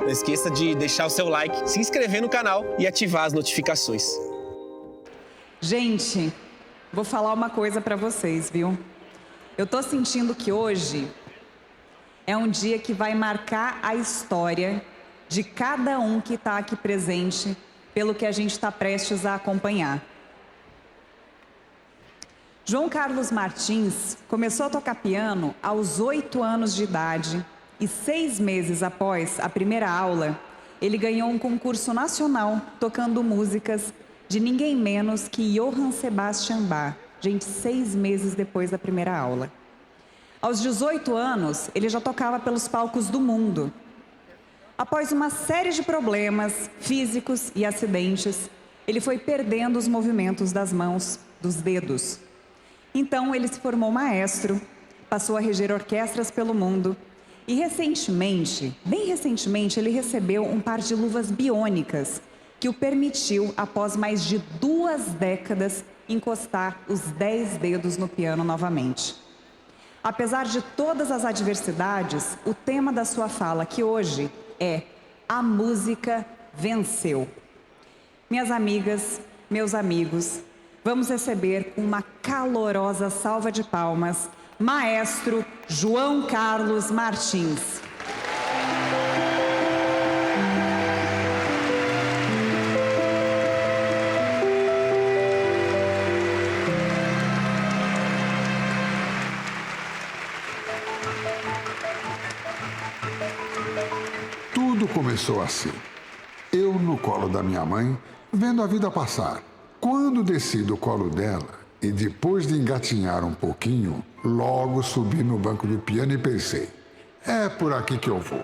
Não esqueça de deixar o seu like, se inscrever no canal e ativar as notificações. Gente, vou falar uma coisa pra vocês, viu? Eu tô sentindo que hoje é um dia que vai marcar a história de cada um que tá aqui presente, pelo que a gente está prestes a acompanhar. João Carlos Martins começou a tocar piano aos 8 anos de idade e 6 meses após a primeira aula, ele ganhou um concurso nacional tocando músicas de ninguém menos que Johann Sebastian Bach. Gente, 6 meses depois da primeira aula. Aos 18 anos, ele já tocava pelos palcos do mundo. Após uma série de problemas físicos e acidentes, ele foi perdendo os movimentos das mãos, dos dedos. Então, ele se formou maestro, passou a reger orquestras pelo mundo e recentemente, bem recentemente, ele recebeu um par de luvas biônicas que o permitiu, após mais de 2 décadas, encostar os 10 dedos no piano novamente. Apesar de todas as adversidades, o tema da sua fala aqui hoje é A Música Venceu. Minhas amigas, meus amigos, vamos receber com uma calorosa salva de palmas, maestro João Carlos Martins. Tudo começou assim. Eu no colo da minha mãe, vendo a vida passar. Quando desci do colo dela e depois de engatinhar um pouquinho, logo subi no banco do piano e pensei, é por aqui que eu vou.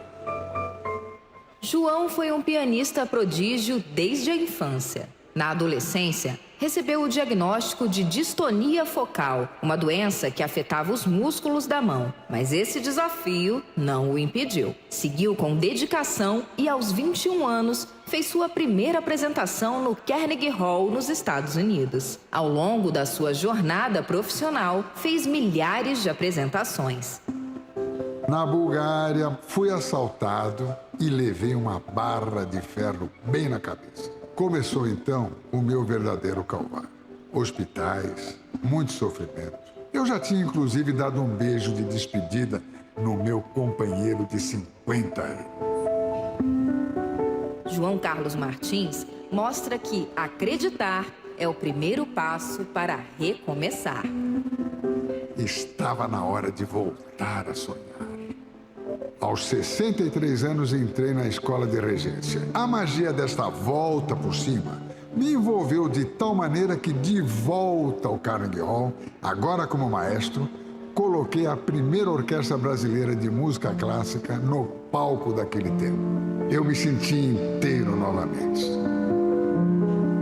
João foi um pianista prodígio desde a infância. Na adolescência, recebeu o diagnóstico de distonia focal, uma doença que afetava os músculos da mão. Mas esse desafio não o impediu. Seguiu com dedicação e, aos 21 anos, fez sua primeira apresentação no Carnegie Hall, nos Estados Unidos. Ao longo da sua jornada profissional, fez milhares de apresentações. Na Bulgária, fui assaltado e levei uma barra de ferro bem na cabeça. Começou então o meu verdadeiro calvário. Hospitais, muito sofrimento. Eu já tinha inclusive dado um beijo de despedida no meu companheiro de 50 anos. João Carlos Martins mostra que acreditar é o primeiro passo para recomeçar. Estava na hora de voltar a sonhar. Aos 63 anos entrei na escola de regência. A magia desta volta por cima me envolveu de tal maneira que, de volta ao Carnegie Hall, agora como maestro, coloquei a primeira orquestra brasileira de música clássica no palco daquele tempo. Eu me senti inteiro novamente.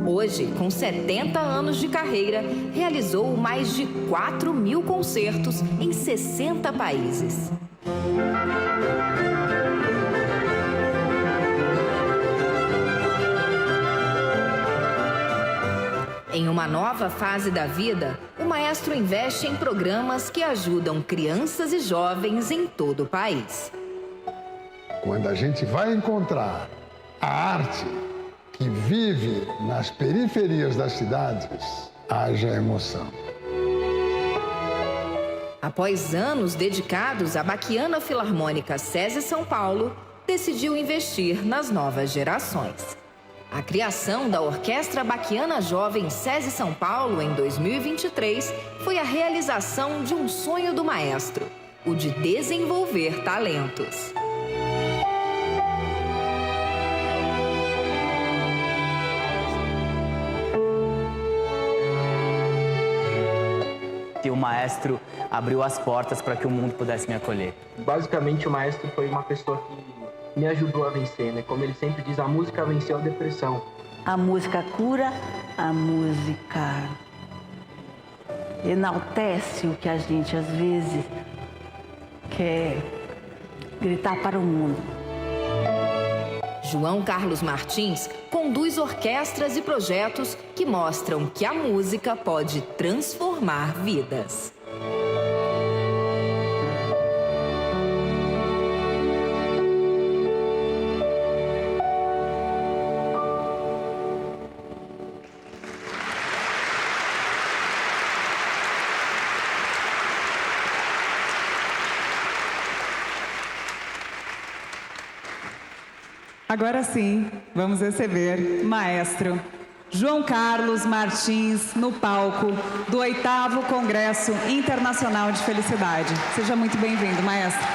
Hoje, com 70 anos de carreira, realizou mais de 4.000 concertos em 60 países. Em uma nova fase da vida, o maestro investe em programas que ajudam crianças e jovens em todo o país. Quando a gente vai encontrar a arte que vive nas periferias das cidades, haja emoção. Após anos dedicados à Baquiana Filarmônica SESI São Paulo, decidiu investir nas novas gerações. A criação da Orquestra Baquiana Jovem SESI São Paulo em 2023 foi a realização de um sonho do maestro, o de desenvolver talentos. E o maestro abriu as portas para que o mundo pudesse me acolher. Basicamente, o maestro foi uma pessoa que me ajudou a vencer, né? Como ele sempre diz, a música venceu a depressão. A música cura, a música enaltece o que a gente às vezes quer gritar para o mundo. João Carlos Martins conduz orquestras e projetos que mostram que a música pode transformar vidas. Agora sim, vamos receber maestro João Carlos Martins no palco do 8º Congresso Internacional de Felicidade. Seja muito bem-vindo, maestro.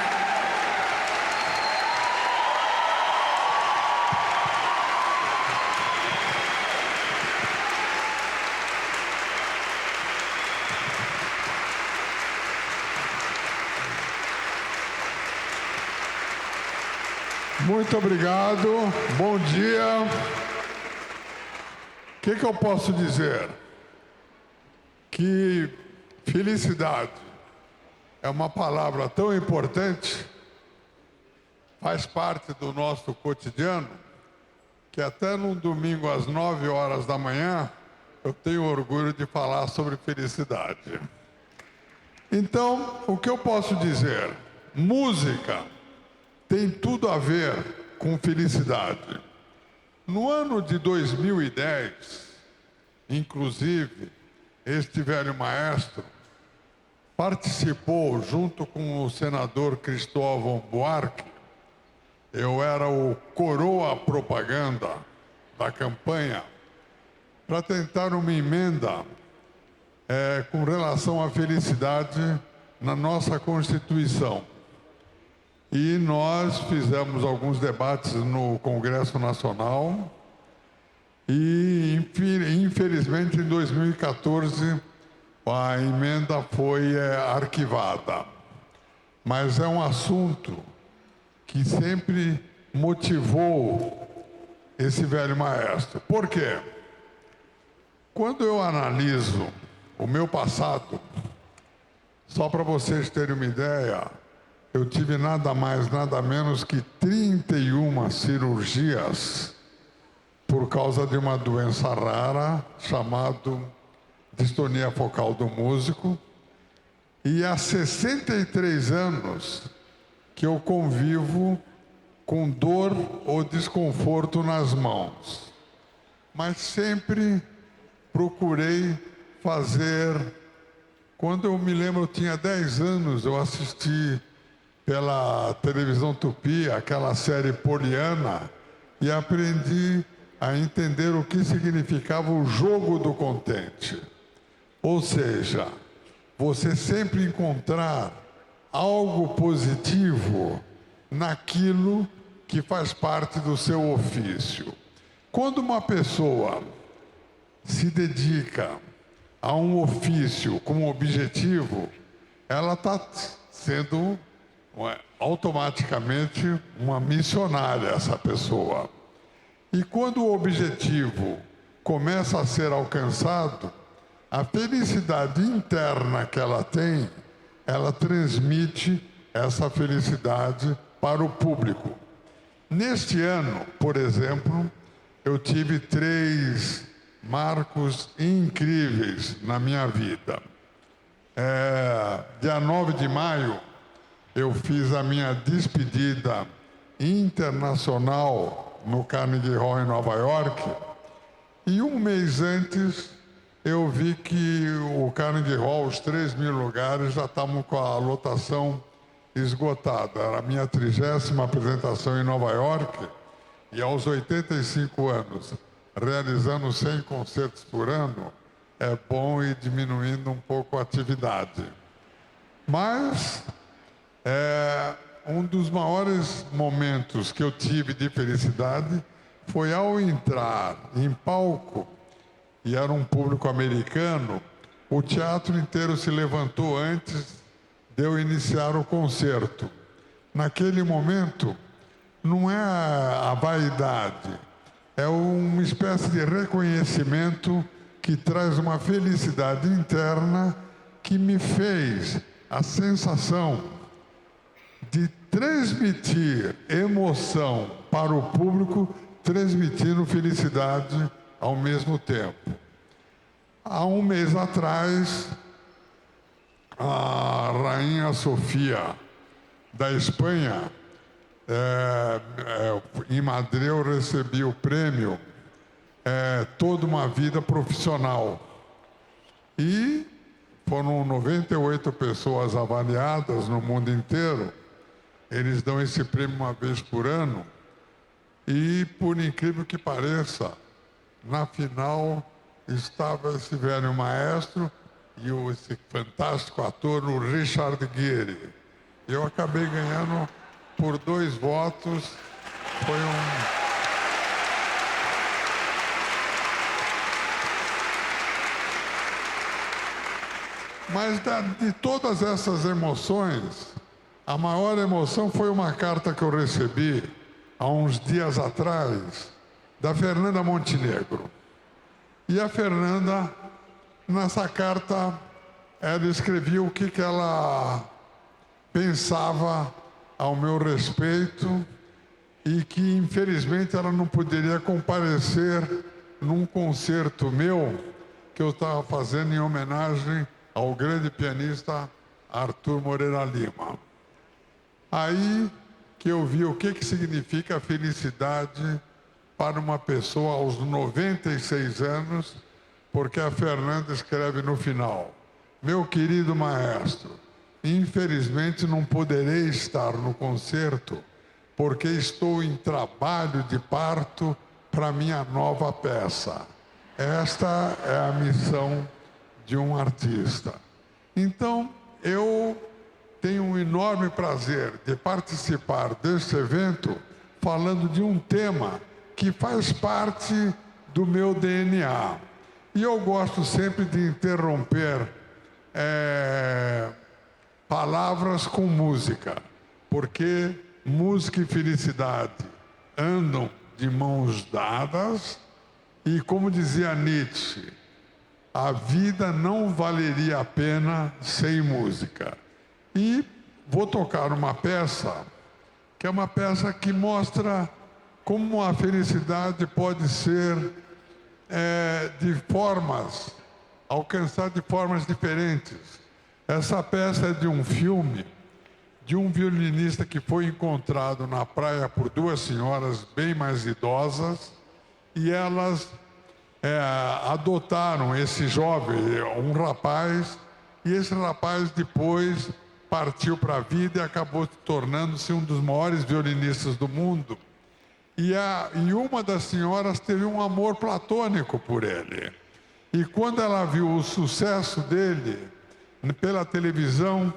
Muito obrigado, bom dia. O que eu posso dizer? Que felicidade é uma palavra tão importante, faz parte do nosso cotidiano, que até num domingo às 9 horas da manhã, eu tenho orgulho de falar sobre felicidade. Então, o que eu posso dizer? Música tem tudo a ver com felicidade. No ano de 2010, inclusive, este velho maestro participou, junto com o senador Cristóvão Buarque, eu era o coroa propaganda da campanha, para tentar uma emenda com relação à felicidade na nossa Constituição. E nós fizemos alguns debates no Congresso Nacional e, infelizmente, em 2014, a emenda foi arquivada. Mas é um assunto que sempre motivou esse velho maestro. Por quê? Quando eu analiso o meu passado, só para vocês terem uma ideia, eu tive nada mais, nada menos que 31 cirurgias por causa de uma doença rara chamada distonia focal do músico. E há 63 anos que eu convivo com dor ou desconforto nas mãos. Mas sempre procurei fazer. Quando eu me lembro, eu tinha 10 anos, eu assisti pela televisão Tupi, aquela série Poliana, e aprendi a entender o que significava o jogo do contente. Ou seja, você sempre encontrar algo positivo naquilo que faz parte do seu ofício. Quando uma pessoa se dedica a um ofício com objetivo, ela está sendo automaticamente uma missionária, essa pessoa. E quando o objetivo começa a ser alcançado, a felicidade interna que ela tem, ela transmite essa felicidade para o público. Neste ano, por exemplo, eu tive 3 marcos incríveis na minha vida. Dia 9 de maio, eu fiz a minha despedida internacional no Carnegie Hall em Nova York, e um mês antes eu vi que o Carnegie Hall, os 3.000 lugares, já estavam com a lotação esgotada. Era a minha 30ª apresentação em Nova York, e aos 85 anos, realizando 100 concertos por ano, é bom ir diminuindo um pouco a atividade. Mas um dos maiores momentos que eu tive de felicidade foi ao entrar em palco, e era um público americano, o teatro inteiro se levantou antes de eu iniciar o concerto. Naquele momento, não é a vaidade, é uma espécie de reconhecimento que traz uma felicidade interna que me fez a sensação de transmitir emoção para o público, transmitindo felicidade ao mesmo tempo. Há um mês atrás, a Rainha Sofia da Espanha, em Madrid, eu recebi o prêmio Toda uma Vida Profissional. E foram 98 pessoas avaliadas no mundo inteiro. Eles dão esse prêmio uma vez por ano. E, por incrível que pareça, na final estava esse velho maestro e esse fantástico ator, o Richard Gere. Eu acabei ganhando por 2 votos. Foi Mas de todas essas emoções, a maior emoção foi uma carta que eu recebi há uns dias atrás, da Fernanda Montenegro. E a Fernanda, nessa carta, ela escrevia o que ela pensava ao meu respeito e que, infelizmente, ela não poderia comparecer num concerto meu que eu estava fazendo em homenagem ao grande pianista Arthur Moreira Lima. Aí que eu vi o que significa felicidade para uma pessoa aos 96 anos, porque a Fernanda escreve no final: meu querido maestro, infelizmente não poderei estar no concerto porque estou em trabalho de parto para minha nova peça. Esta é a missão de um artista. Então, eu tenho um enorme prazer de participar deste evento falando de um tema que faz parte do meu DNA. E eu gosto sempre de interromper palavras com música, porque música e felicidade andam de mãos dadas e, como dizia Nietzsche, a vida não valeria a pena sem música. E vou tocar uma peça, que é uma peça que mostra como a felicidade pode ser alcançar de formas diferentes. Essa peça é de um filme, de um violinista que foi encontrado na praia por 2 senhoras bem mais idosas, e elas adotaram esse jovem, um rapaz, e esse rapaz depois partiu para a vida e acabou tornando-se um dos maiores violinistas do mundo. E uma das senhoras teve um amor platônico por ele. E quando ela viu o sucesso dele pela televisão,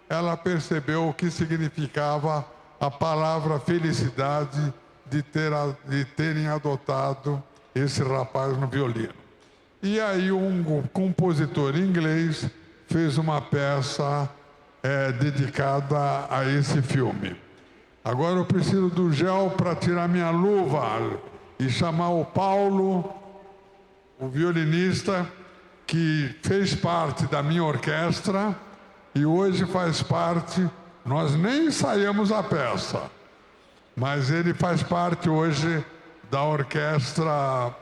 ela percebeu o que significava a palavra felicidade de terem adotado esse rapaz no violino. E aí um compositor inglês fez uma peça dedicada a esse filme. Agora eu preciso do gel para tirar minha luva e chamar o Paulo, o violinista que fez parte da minha orquestra e hoje faz parte, nós nem ensaiamos a peça, mas ele faz parte hoje da Orquestra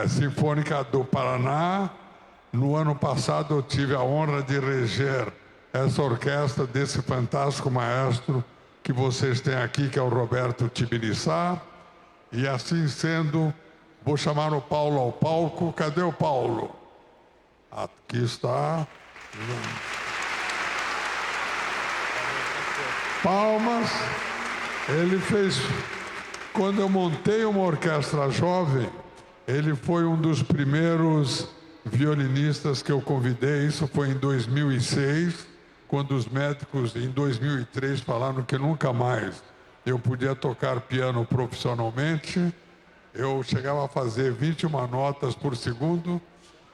Sinfônica do Paraná. No ano passado eu tive a honra de reger essa orquestra desse fantástico maestro que vocês têm aqui, que é o Roberto Tibiriçá. E assim sendo, vou chamar o Paulo ao palco. Cadê o Paulo? Aqui está. Palmas. Ele fez... Quando eu montei uma orquestra jovem, ele foi um dos primeiros violinistas que eu convidei. Isso foi em 2006, quando os médicos, em 2003, falaram que nunca mais eu podia tocar piano profissionalmente. Eu chegava a fazer 21 notas por segundo.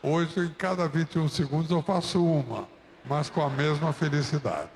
Hoje, em cada 21 segundos, eu faço uma, mas com a mesma felicidade.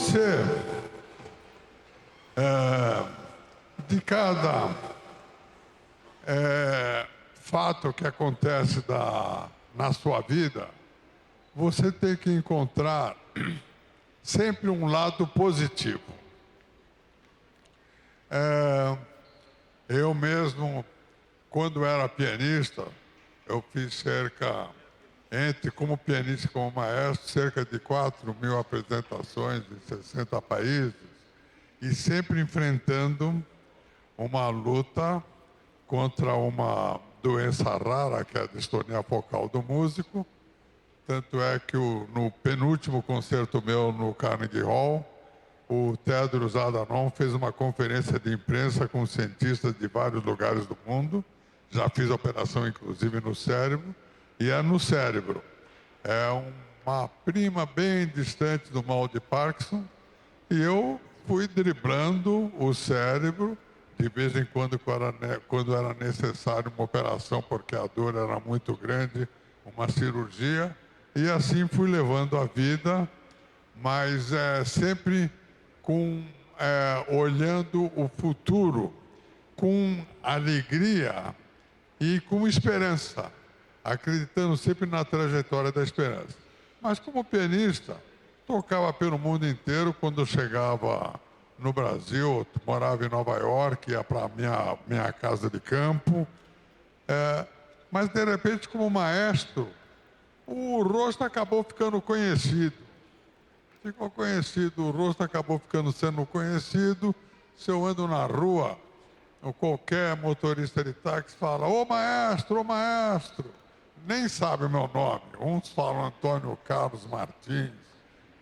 você, de cada fato que acontece na sua vida, você tem que encontrar sempre um lado positivo. Eu mesmo, quando era pianista, eu fiz como pianista e como maestro, cerca de 4.000 apresentações em 60 países, e sempre enfrentando uma luta contra uma doença rara, que é a distonia focal do músico. Tanto é que no penúltimo concerto meu no Carnegie Hall, o Tedros Adhanom fez uma conferência de imprensa com cientistas de vários lugares do mundo. Já fiz operação, inclusive, no cérebro. E é no cérebro. É uma prima bem distante do mal de Parkinson. E eu fui driblando o cérebro, de vez em quando, quando era necessário uma operação, porque a dor era muito grande, uma cirurgia. E assim fui levando a vida, mas sempre olhando o futuro com alegria e com esperança, acreditando sempre na trajetória da esperança. Mas como pianista, tocava pelo mundo inteiro. Quando eu chegava no Brasil, eu morava em Nova York, ia para a minha casa de campo. Mas, de repente, como maestro, o rosto acabou ficando conhecido. Ficou conhecido, o rosto acabou sendo conhecido. Se eu ando na rua, ou qualquer motorista de táxi fala: ô maestro, nem sabe o meu nome. Uns falam Antônio Carlos Martins,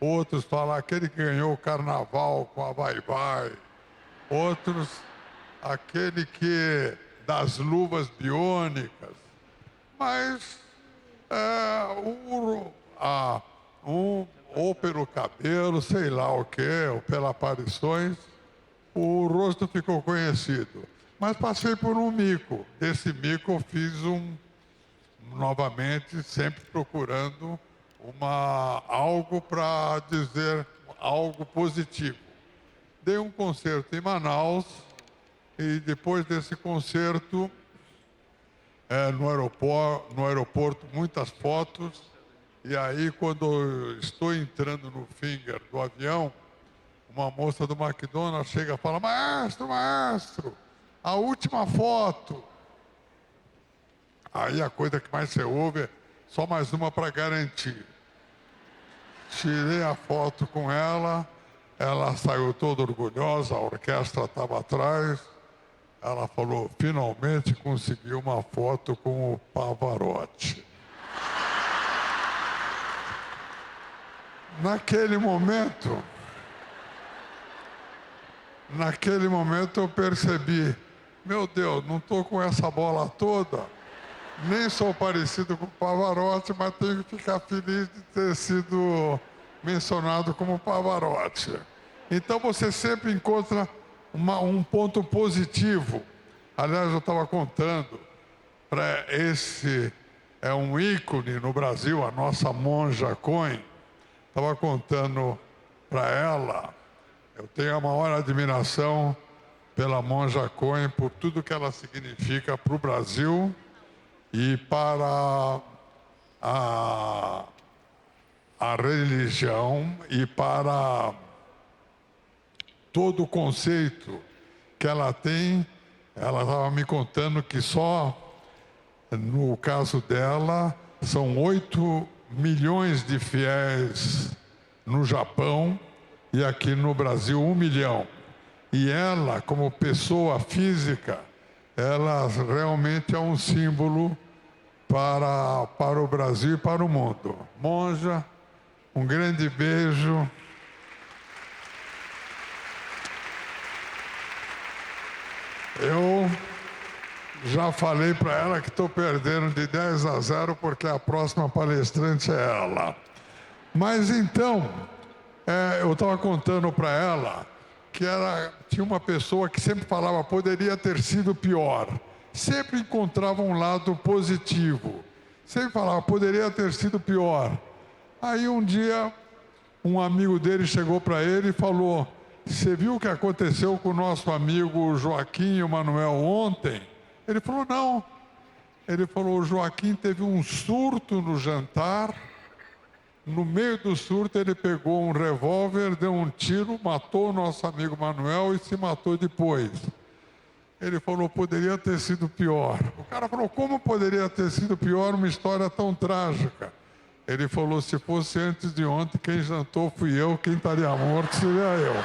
outros falam aquele que ganhou o carnaval com a Vai Vai, outros aquele que das luvas biônicas. Mas ou pelo cabelo, sei lá o quê, ou pelas aparições, o rosto ficou conhecido. Mas passei por um mico. Desse mico eu fiz novamente, sempre procurando algo para dizer algo positivo. Dei um concerto em Manaus e depois desse concerto, no aeroporto, muitas fotos. E aí, quando eu estou entrando no finger do avião, uma moça do McDonald's chega e fala: maestro, a última foto. Aí a coisa que mais você ouve é só mais uma para garantir. Tirei a foto com ela, ela saiu toda orgulhosa, a orquestra estava atrás. Ela falou: finalmente conseguiu uma foto com o Pavarotti. Naquele momento eu percebi: meu Deus, não estou com essa bola toda, nem sou parecido com o Pavarotti, mas tenho que ficar feliz de ter sido mencionado como Pavarotti. Então você sempre encontra um ponto positivo. Aliás, eu estava contando esse é um ícone no Brasil, a nossa Monja Cohen. Estava contando para ela, eu tenho a maior admiração pela Monja Cohen, por tudo que ela significa para o Brasil e para a religião e para todo o conceito que ela tem. Ela estava me contando que só no caso dela são 8 milhões de fiéis no Japão e aqui no Brasil 1 milhão. E ela, como pessoa física, ela realmente é um símbolo para o Brasil e para o mundo. Monja, um grande beijo. Eu já falei para ela que estou perdendo de 10-0 porque a próxima palestrante é ela. Mas então, eu estava contando para ela que tinha uma pessoa que sempre falava: poderia ter sido pior. Sempre encontrava um lado positivo. Sempre falava: poderia ter sido pior. Aí um dia, um amigo dele chegou para ele e falou: você viu o que aconteceu com o nosso amigo Joaquim e o Manuel ontem? Ele falou: não. Ele falou: o Joaquim teve um surto no jantar. No meio do surto, ele pegou um revólver, deu um tiro, matou o nosso amigo Manuel e se matou depois. Ele falou: poderia ter sido pior. O cara falou: como poderia ter sido pior uma história tão trágica? Ele falou: se fosse antes de ontem, quem jantou fui eu, quem estaria morto seria eu.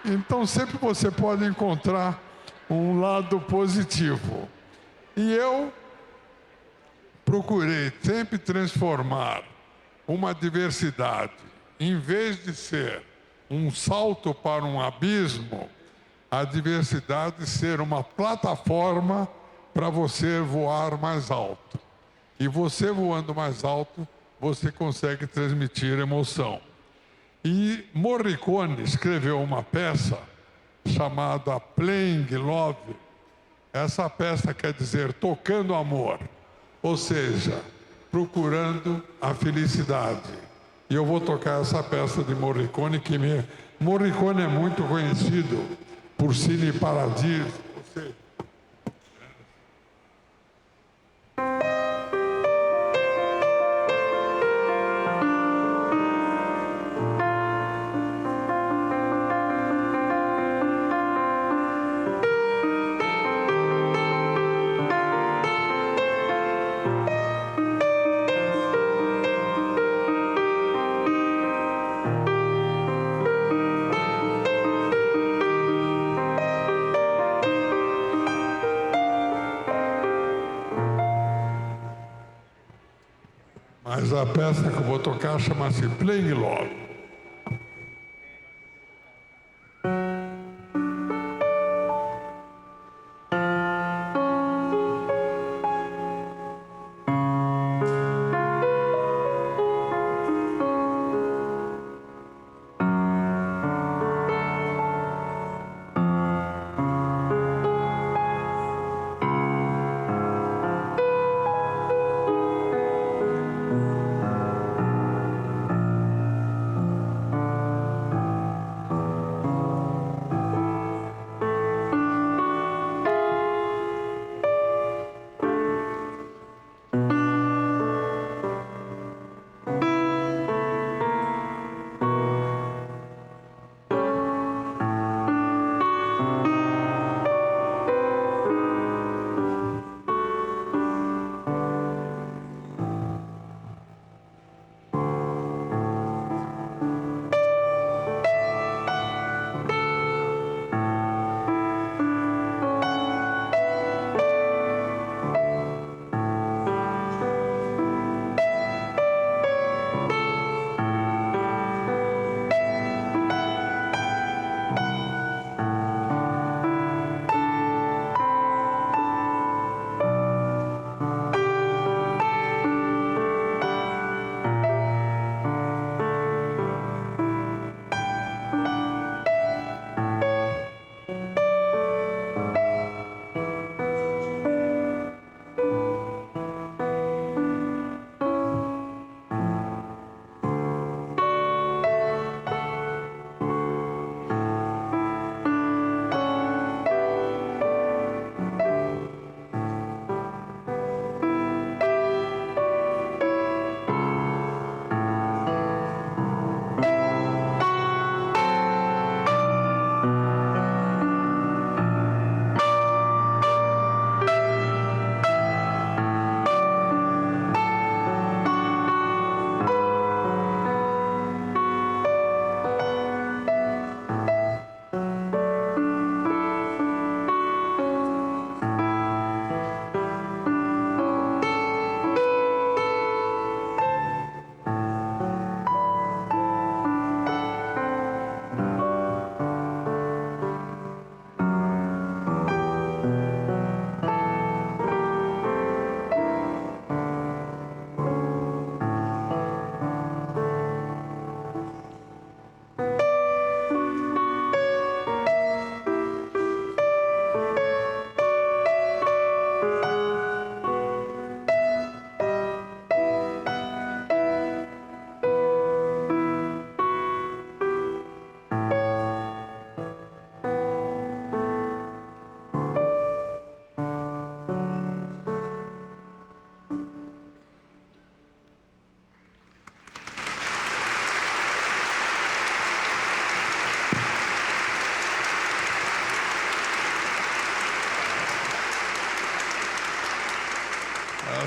Então sempre você pode encontrar um lado positivo. E eu procurei sempre transformar uma adversidade, em vez de ser um salto para um abismo, a adversidade ser uma plataforma para você voar mais alto. E você voando mais alto, você consegue transmitir emoção. E Morricone escreveu uma peça chamada Playing Love. Essa peça quer dizer tocando amor, ou seja, procurando a felicidade. E eu vou tocar essa peça de Morricone, Morricone é muito conhecido por Cine Paradiso. Mas a peça que eu vou tocar chama-se Playing Love.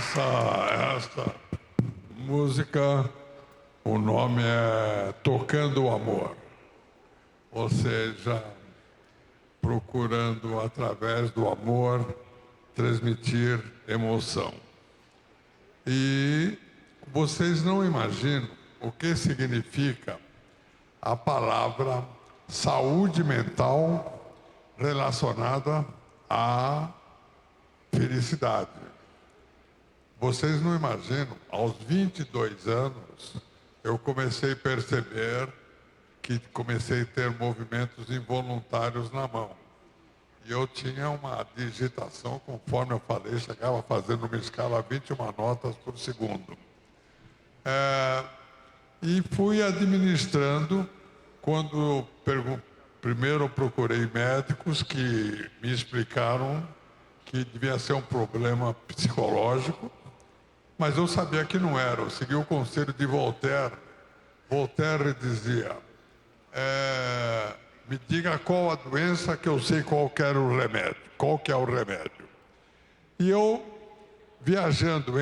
Essa música, o nome é Tocando o Amor. Ou seja, procurando através do amor transmitir emoção. E vocês não imaginam o que significa a palavra saúde mental relacionada à felicidade. Vocês não imaginam, aos 22 anos, eu comecei a perceber que comecei a ter movimentos involuntários na mão. E eu tinha uma digitação, conforme eu falei, chegava fazendo uma escala 21 notas por segundo. E fui administrando, quando primeiro eu procurei médicos que me explicaram que devia ser um problema psicológico, mas eu sabia que não era. Eu segui o conselho de Voltaire. Voltaire dizia, me diga qual a doença que eu sei qual que é o remédio. E eu, viajando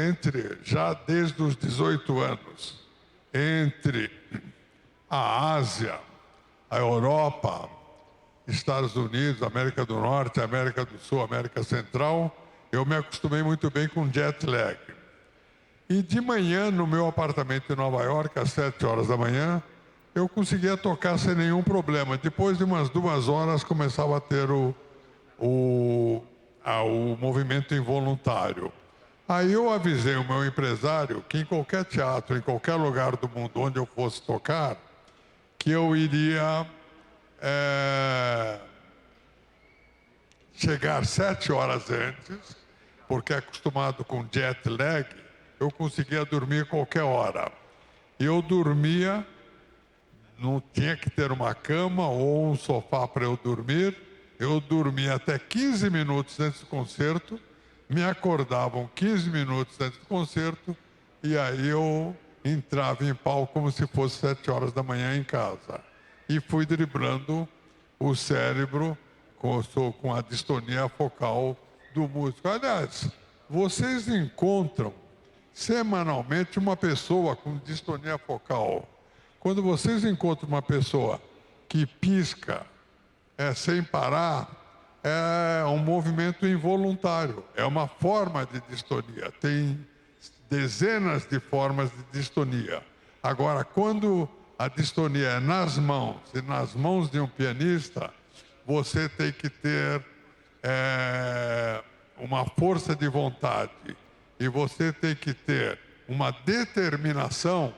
já desde os 18 anos, entre a Ásia, a Europa, Estados Unidos, América do Norte, América do Sul, América Central, eu me acostumei muito bem com jet lag. E de manhã, no meu apartamento em Nova York, às 7 horas da manhã, eu conseguia tocar sem nenhum problema. Depois de umas 2 horas, começava a ter o movimento involuntário. Aí eu avisei o meu empresário que em qualquer teatro, em qualquer lugar do mundo onde eu fosse tocar, que eu iria chegar 7 horas antes, porque acostumado com jet lag, eu conseguia dormir qualquer hora. Eu dormia, não tinha que ter uma cama ou um sofá para eu dormir. Eu dormia até 15 minutos antes do concerto, me acordavam 15 minutos antes do concerto, e aí eu entrava em palco como se fosse 7 horas da manhã em casa. E fui driblando o cérebro com a distonia focal do músico. Aliás, vocês encontram semanalmente uma pessoa com distonia focal. Quando vocês encontram uma pessoa que pisca sem parar, é um movimento involuntário, é uma forma de distonia. Tem dezenas de formas de distonia. Agora, quando a distonia é nas mãos, e nas mãos de um pianista, você tem que ter uma força de vontade. E você tem que ter uma determinação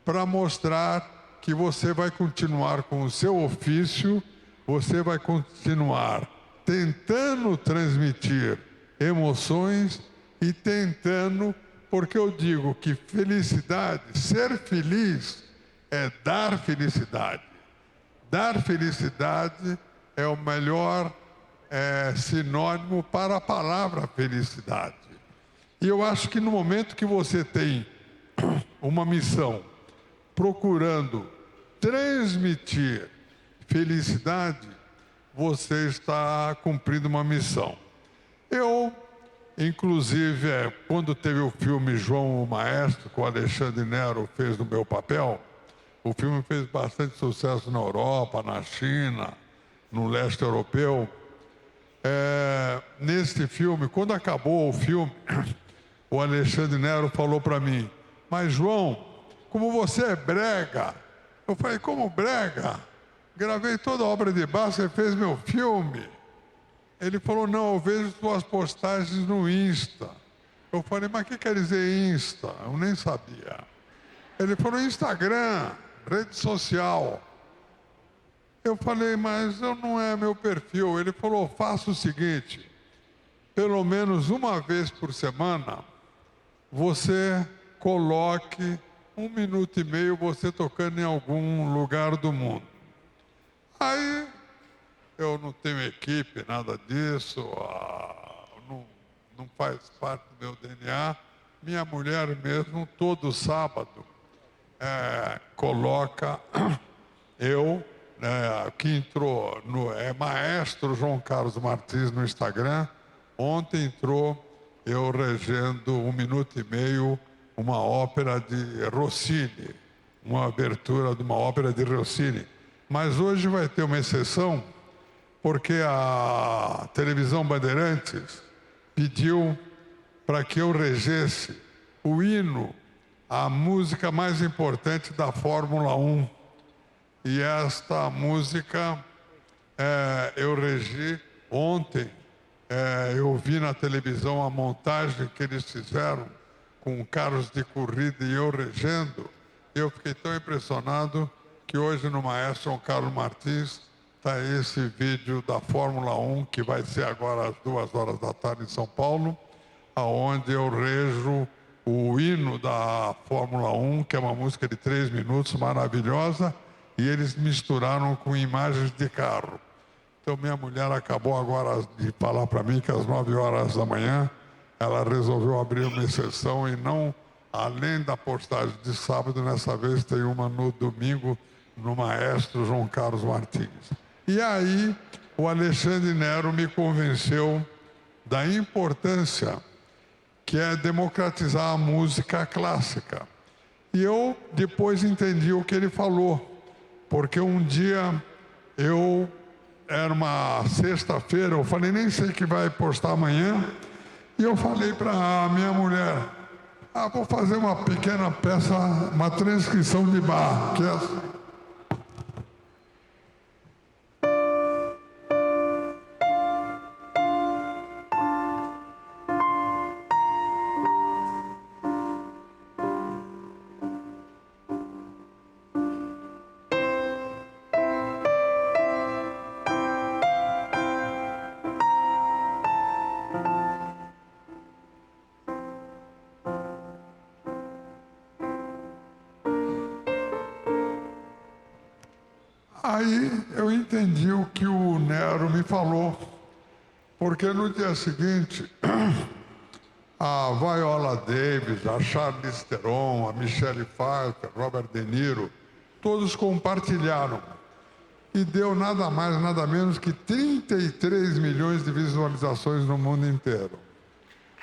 para mostrar que você vai continuar com o seu ofício, você vai continuar tentando transmitir emoções e tentando, porque eu digo que felicidade, ser feliz é dar felicidade. Dar felicidade é o melhor sinônimo para a palavra felicidade. E eu acho que no momento que você tem uma missão procurando transmitir felicidade, você está cumprindo uma missão. Eu, inclusive, quando teve o filme João o Maestro, que o Alexandre Nero fez no meu papel, o filme fez bastante sucesso na Europa, na China, no leste europeu. Nesse filme, quando acabou o filme, o Alexandre Nero falou para mim, mas João, como você é brega. Eu falei, como brega? Gravei toda a obra de Bach, você fez meu filme. Ele falou, não, eu vejo suas postagens no Insta. Eu falei, mas o que quer dizer Insta? Eu nem sabia. Ele falou, Instagram, rede social. Eu falei, mas não é meu perfil. Ele falou, faça o seguinte, pelo menos uma vez por semana, você coloque 1 minuto e meio você tocando em algum lugar do mundo. Aí, eu não tenho equipe, nada disso, não faz parte do meu DNA. Minha mulher mesmo, todo sábado, coloca que entrou Maestro João Carlos Martins no Instagram. Ontem entrou eu regendo 1 minuto e meio uma ópera de Rossini, uma abertura de uma ópera de Rossini. Mas hoje vai ter uma exceção, porque a televisão Bandeirantes pediu para que eu regesse o hino, a música mais importante da Fórmula 1. E esta música eu regi ontem. Eu vi na televisão a montagem que eles fizeram com carros de corrida e eu regendo. Eu fiquei tão impressionado que hoje no Maestro João Carlos Martins está esse vídeo da Fórmula 1, que vai ser agora às 2h da tarde em São Paulo, aonde eu rejo o hino da Fórmula 1, que é uma música de 3 minutos, maravilhosa, e eles misturaram com imagens de carro. Então minha mulher acabou agora de falar para mim que às 9h da manhã ela resolveu abrir uma exceção e não, além da postagem de sábado, nessa vez tem uma no domingo no Maestro João Carlos Martins. E aí o Alexandre Nero me convenceu da importância que é democratizar a música clássica. E eu depois entendi o que ele falou, porque um dia era uma sexta-feira, eu falei, nem sei que vai postar amanhã, e eu falei para a minha mulher, vou fazer uma pequena peça, uma transcrição de Bach, que é assim. Aí eu entendi o que o Nero me falou, porque no dia seguinte, a Viola Davis, a Charlize Theron, a Michelle Pfeiffer, Robert De Niro, todos compartilharam. E deu nada mais, nada menos que 33 milhões de visualizações no mundo inteiro.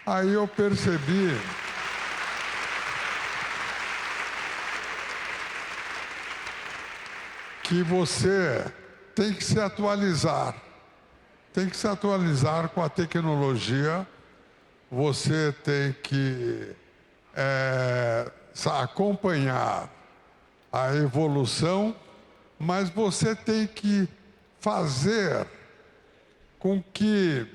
Aí eu percebi que você tem que se atualizar. Tem que se atualizar com a tecnologia. Você tem que acompanhar a evolução, mas você tem que fazer com que,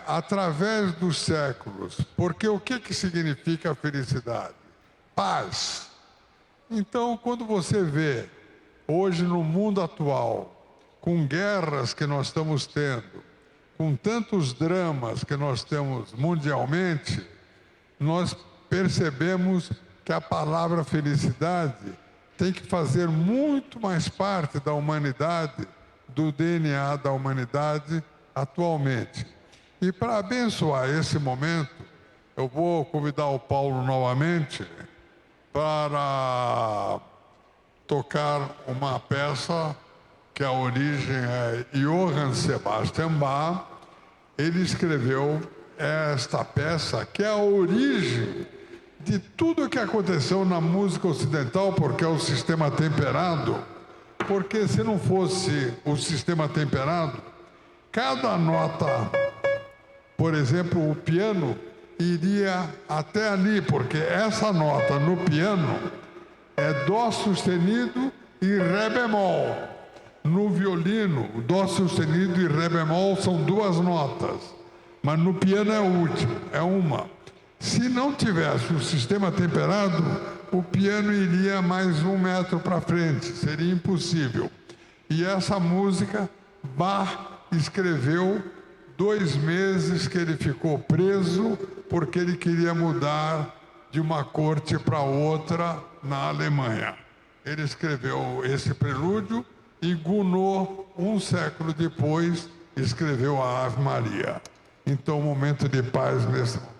através dos séculos, porque o que significa felicidade? Paz. Então, quando você vê hoje no mundo atual, com guerras que nós estamos tendo, com tantos dramas que nós temos mundialmente, nós percebemos que a palavra felicidade tem que fazer muito mais parte da humanidade, do DNA da humanidade atualmente. E para abençoar esse momento, eu vou convidar o Paulo novamente para tocar uma peça que a origem é Johann Sebastian Bach. Ele escreveu esta peça, que é a origem de tudo que aconteceu na música ocidental, porque é o sistema temperado. Porque se não fosse o sistema temperado, cada nota, por exemplo, o piano, iria até ali, porque essa nota no piano é Dó sustenido e Ré bemol. No violino, o Dó sustenido e Ré bemol são 2 notas, mas no piano é o último, é uma. Se não tivesse o sistema temperado, o piano iria mais 1 metro para frente, seria impossível. E essa música, Bach escreveu 2 meses que ele ficou preso, porque ele queria mudar de uma corte para outra na Alemanha. Ele escreveu esse prelúdio e Gounod, 1 século depois, escreveu a Ave Maria. Então, momento de paz nesse momento.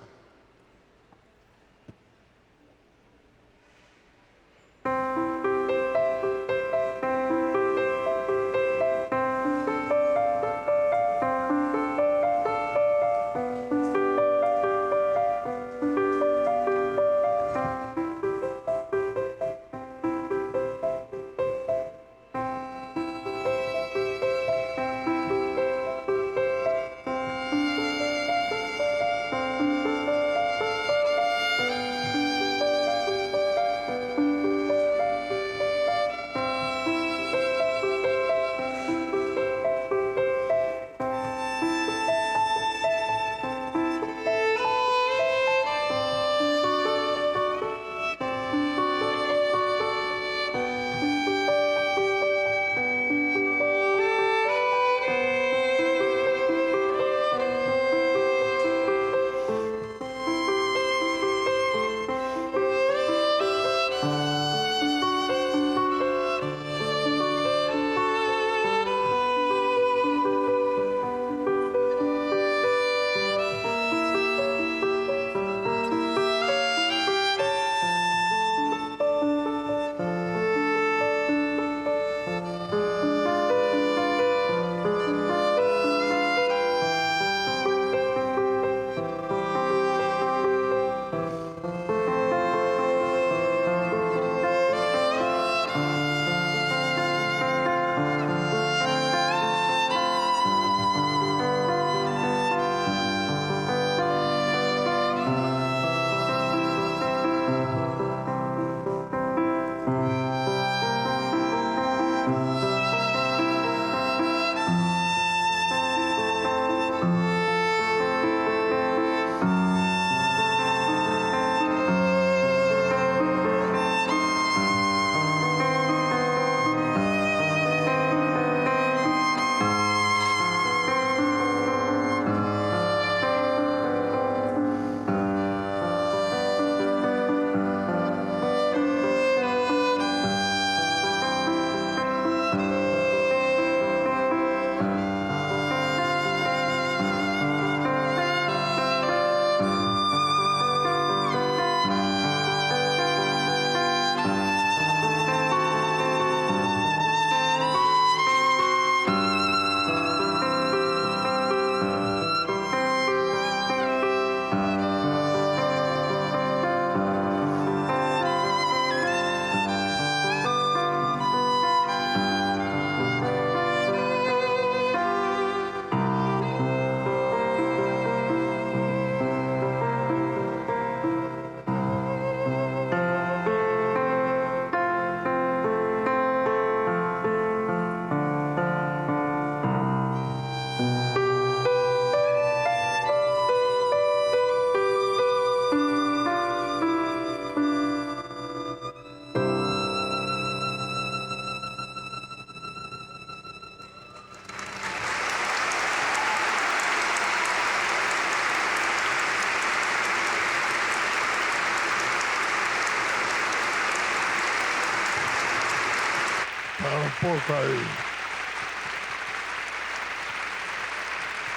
pouco aí.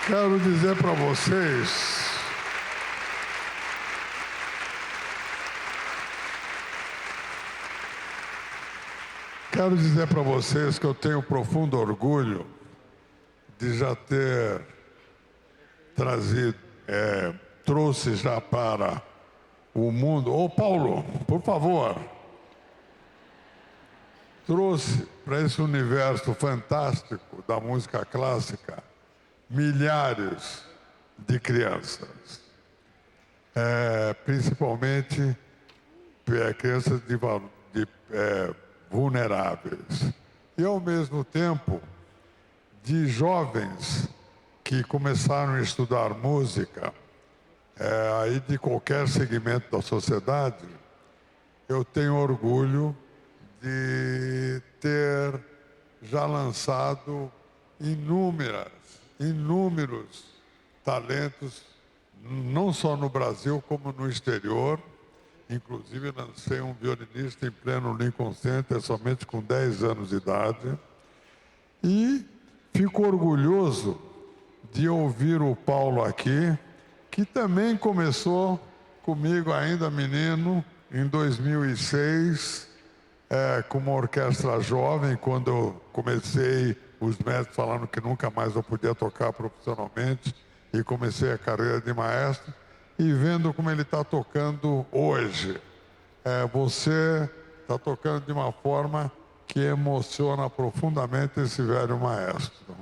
Quero dizer para vocês que eu tenho profundo orgulho de já ter trouxe já para o mundo. Ô Paulo, por favor, trouxe para esse universo fantástico da música clássica milhares de crianças, principalmente crianças vulneráveis e, ao mesmo tempo, de jovens que começaram a estudar música, aí de qualquer segmento da sociedade. Eu tenho orgulho de ter já lançado inúmeros talentos, não só no Brasil como no exterior. Inclusive lancei um violinista em pleno Lincoln Center, somente com 10 anos de idade. E fico orgulhoso de ouvir o Paulo aqui, que também começou comigo ainda menino, em 2006, com uma orquestra jovem. Quando eu comecei, os médicos falaram que nunca mais eu podia tocar profissionalmente, e comecei a carreira de maestro, e vendo como ele está tocando hoje. Você está tocando de uma forma que emociona profundamente esse velho maestro.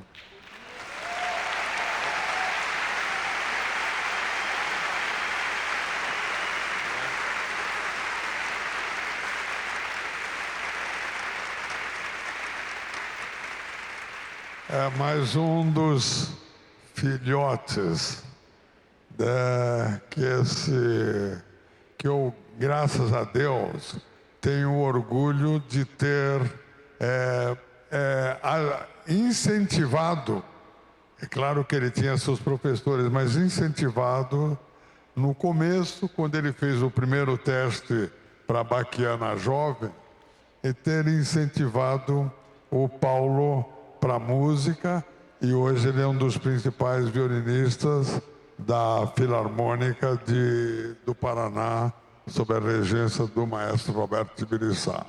É mais um dos filhotes que eu, graças a Deus, tenho orgulho de ter incentivado. É claro que ele tinha seus professores, mas incentivado no começo, quando ele fez o primeiro teste para a Baquiana Jovem, e ter incentivado o Paulo para a música, e hoje ele é um dos principais violinistas da Filarmônica do Paraná, sob a regência do maestro Roberto Tibiriçá.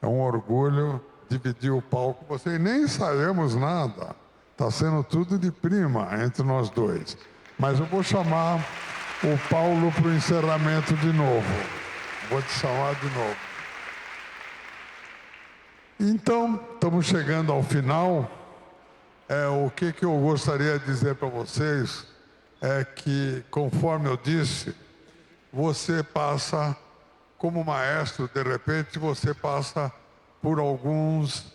É um orgulho dividir o palco com você, e nem ensaiamos nada, está sendo tudo de prima entre nós dois. Mas eu vou chamar o Paulo para o encerramento de novo. Vou te chamar de novo. Então, estamos chegando ao final. O que eu gostaria de dizer para vocês é que, conforme eu disse, você passa, como maestro, de repente você passa por alguns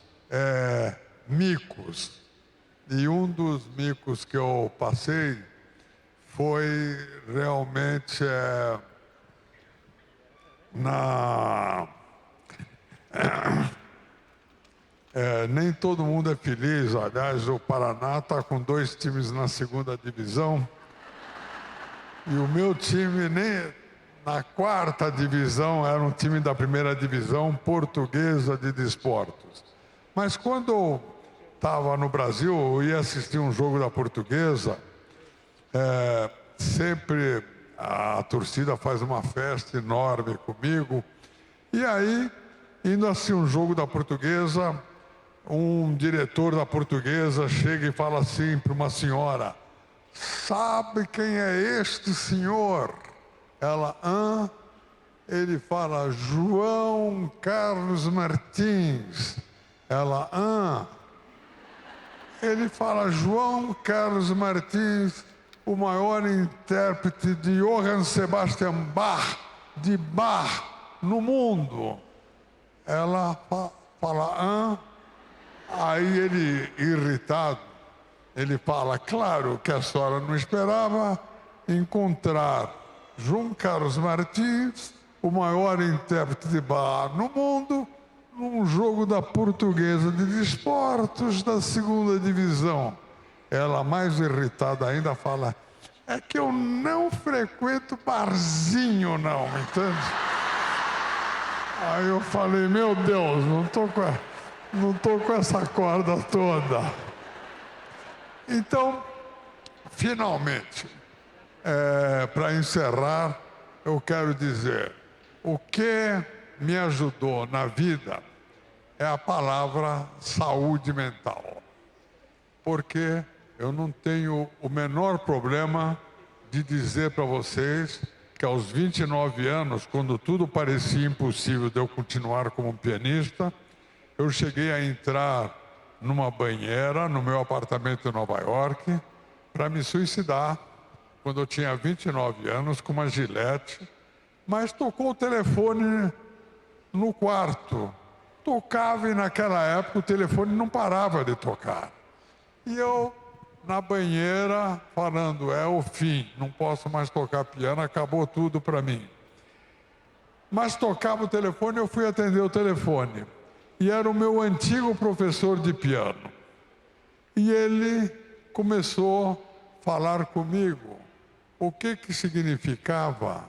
micos. E um dos micos que eu passei foi realmente nem todo mundo é feliz. Aliás, o Paraná está com 2 times na 2ª divisão. E o meu time, nem na 4ª divisão, era um time da 1ª divisão portuguesa de desportos. Mas quando eu estava no Brasil, eu ia assistir um jogo da Portuguesa, sempre a torcida faz uma festa enorme comigo. E aí, indo assistir um jogo da Portuguesa, um diretor da Portuguesa chega e fala assim para uma senhora: sabe quem é este senhor? Ela, hã? Ele fala: João Carlos Martins. Ela, hã? Ele fala: João Carlos Martins, o maior intérprete de Johann Sebastian Bach, de Bach, no mundo. Ela fala, hã? Aí ele, irritado, ele fala: claro que a senhora não esperava encontrar João Carlos Martins, o maior intérprete de Bach no mundo, num jogo da Portuguesa de Desportos da 2ª divisão. Ela, mais irritada ainda, fala: é que eu não frequento barzinho, não, entende? Aí eu falei: meu Deus, não tô com... Não estou com essa corda toda. Então, finalmente, para encerrar, eu quero dizer, o que me ajudou na vida é a palavra saúde mental. Porque eu não tenho o menor problema de dizer para vocês que aos 29 anos, quando tudo parecia impossível de eu continuar como pianista, eu cheguei a entrar numa banheira no meu apartamento em Nova York para me suicidar quando eu tinha 29 anos com uma gilete, mas tocou o telefone no quarto. Tocava e naquela época o telefone não parava de tocar. E eu, na banheira, falando, é o fim, não posso mais tocar piano, acabou tudo para mim. Mas tocava o telefone, eu fui atender o telefone. E era o meu antigo professor de piano. E ele começou a falar comigo o que significava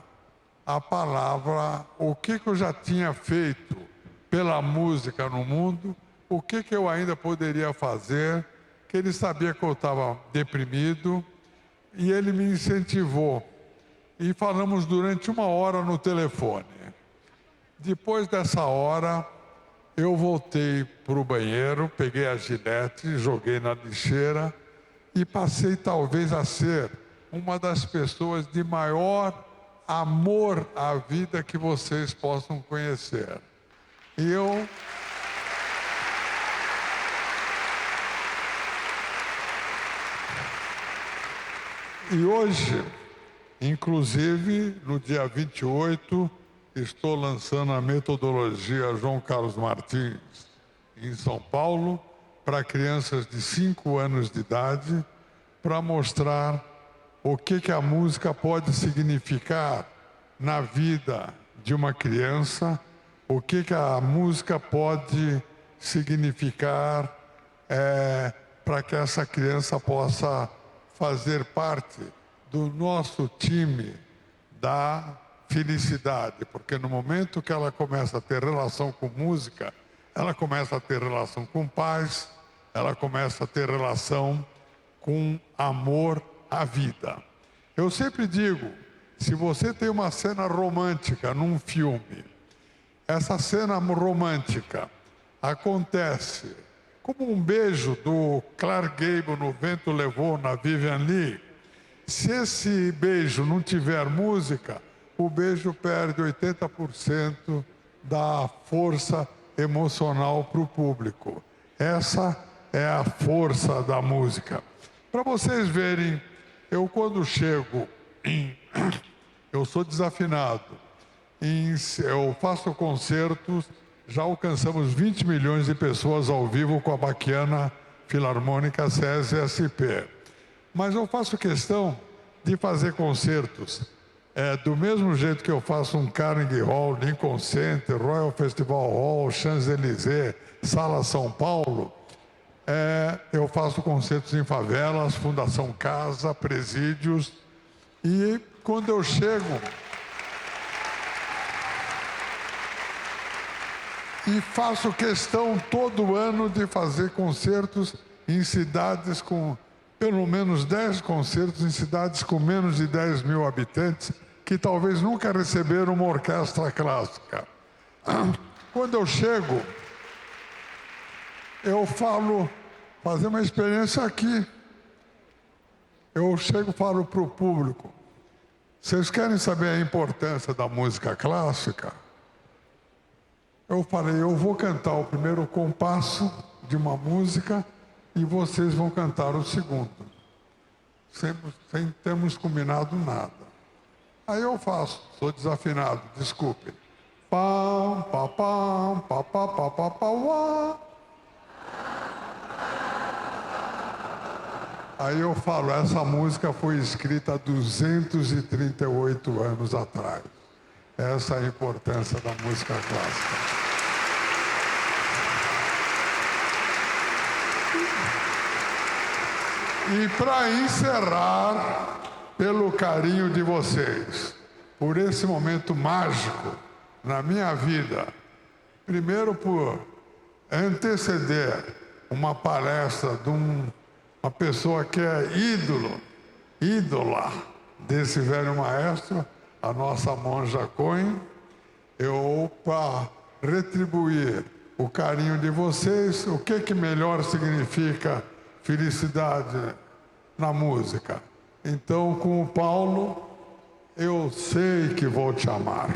a palavra, o que eu já tinha feito pela música no mundo, o que eu ainda poderia fazer, que ele sabia que eu estava deprimido, e ele me incentivou. E falamos durante 1 hora no telefone. Depois dessa hora, eu voltei para o banheiro, peguei a gilete, joguei na lixeira e passei talvez a ser uma das pessoas de maior amor à vida que vocês possam conhecer. E hoje, inclusive, no dia 28, estou lançando a metodologia João Carlos Martins em São Paulo para crianças de 5 anos de idade, para mostrar o que a música pode significar na vida de uma criança, o que a música pode significar para que essa criança possa fazer parte do nosso time da felicidade, porque no momento que ela começa a ter relação com música, ela começa a ter relação com paz, ela começa a ter relação com amor à vida. Eu sempre digo, se você tem uma cena romântica num filme, essa cena romântica acontece como um beijo do Clark Gable no Vento Levou, na Vivian Leigh. Se esse beijo não tiver música, o beijo perde 80% da força emocional para o público. Essa é a força da música. Para vocês verem, eu quando chego eu sou desafinado. Eu faço concertos, já alcançamos 20 milhões de pessoas ao vivo com a Baquiana Filarmônica SESI SP. Mas eu faço questão de fazer concertos do mesmo jeito que eu faço um Carnegie Hall, Lincoln Center, Royal Festival Hall, Champs-Élysées, Sala São Paulo. Eu faço concertos em favelas, Fundação Casa, presídios. E quando eu chego e faço questão todo ano de fazer concertos em cidades com pelo menos 10 concertos em cidades com menos de 10 mil habitantes, que talvez nunca receberam uma orquestra clássica. Quando eu chego, eu falo, fazer uma experiência aqui. Eu chego e falo para o público, vocês querem saber a importância da música clássica? Eu falei, eu vou cantar o primeiro compasso de uma música e vocês vão cantar o segundo. Sem termos combinado nada. Aí eu faço, sou desafinado, desculpe. Pam, pam, pam, pam, pam, pam, pam, pam. Aí eu falo, essa música foi escrita há 238 anos atrás. Essa é a importância da música clássica. E para encerrar, pelo carinho de vocês, por esse momento mágico na minha vida, primeiro por anteceder uma palestra de uma pessoa que é ídola desse velho maestro, a nossa monja Cohen, eu, para retribuir o carinho de vocês, o que melhor significa felicidade na música? Então, com o Paulo, eu sei que vou te amar.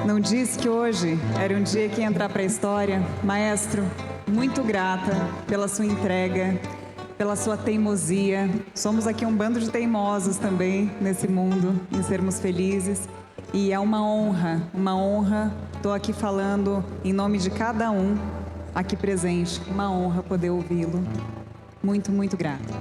Não disse que hoje era um dia que ia entrar para a história? Maestro, muito grata pela sua entrega, pela sua teimosia. Somos aqui um bando de teimosos também nesse mundo, em sermos felizes. E é uma honra. Estou aqui falando em nome de cada um aqui presente. Uma honra poder ouvi-lo. Muito, muito grata.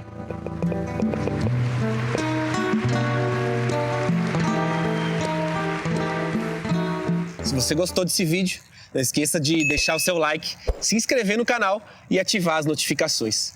Se você gostou desse vídeo, não esqueça de deixar o seu like, se inscrever no canal e ativar as notificações.